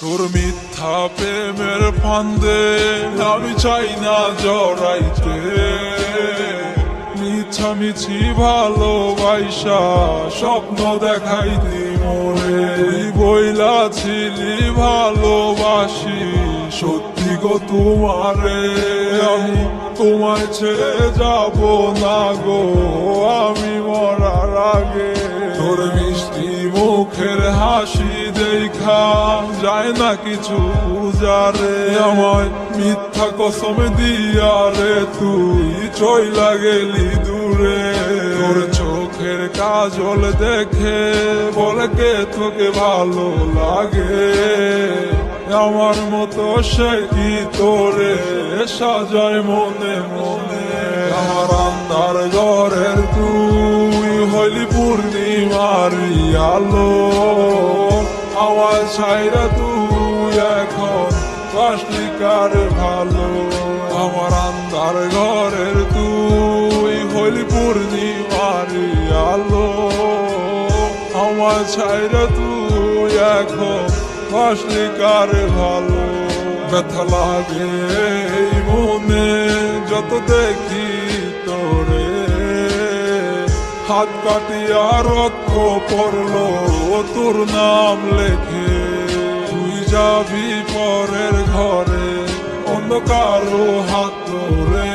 তোর মিথ্যা প্রেমের ফান্দে আমি চাই না জড়াইতে, মিছামিছি ভালোবাসা স্বপ্ন দেখাইতি মোরে। তুই বইলা ছিলি ভালোবাসি, সত্যি গো তোমারে আমি তোমায় ছেড়ে যাব না গো আমি মরার আগে। তোর মিষ্টি মুখের হাসি দেখা যায় না কিছু বুঝারে, আমায় মিথ্যা কসম দিয়া রে তুই চইলা গেলি দূরে। তোর চোখের কাজল দেখে বলে কে তোকে ভালো লাগে, আমার মতো সে কি তোরে সাজায় মনে মনে। আমার আন্ধার ঘরের তুই হইলি পূর্ণিমার আলো, আমার ছাইরা তুই এখন বাসলি কার ভালো। আমার আন্ধার ঘরের তুই হইলি পূর্ণিমার আলো, আমার ছাইরা তুই এখন বাসলি কার ভালো। ব্যথা লাগে এই মনে যত দেখি তোরে, হাত কাটিয়া রক্ত পড়লো তোর নাম লেখে। তুই যাবি পরের ঘরে অন্ধকার হাত ধরে,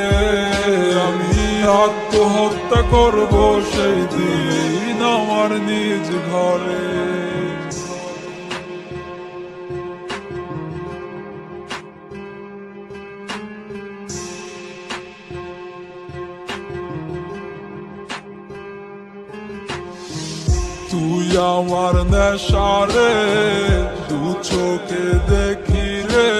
আমি আত্মহত্যা করবো সেই দিন আমার নিজ ঘরে। তুই আমার নেশারে দু চোখে দেখি রে,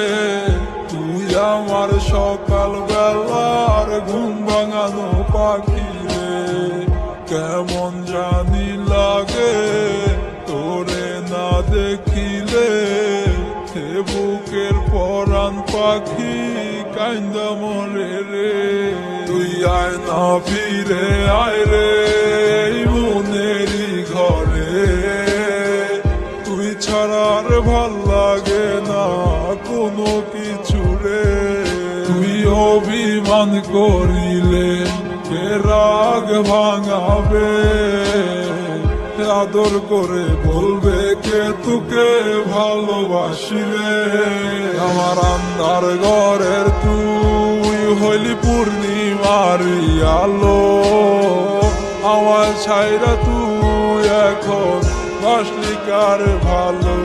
তুই আমার সকাল বেলার ঘুম ভাঙানো পাখি রে। কেমন জানি লাগে তোরে না দেখিলে, সে বুকের পরাণ পাখি কান্দা মরে রে। তুই আয় না ফিরে আয় রে মনেরই ঘরে, তুই ছাড়ার ভাল লাগে না কোনো কিছু রে। তুই অভিমান করিলে কে রাগ ভাঙাবে, আদর করে বলবে কে তোকে ভালোবাসিলে। আমার আন্ধার ঘরের তুই হইলি পূর্ণিমার আলো, আমার ছাইরা তুই এখন বাসলি কার ভালো।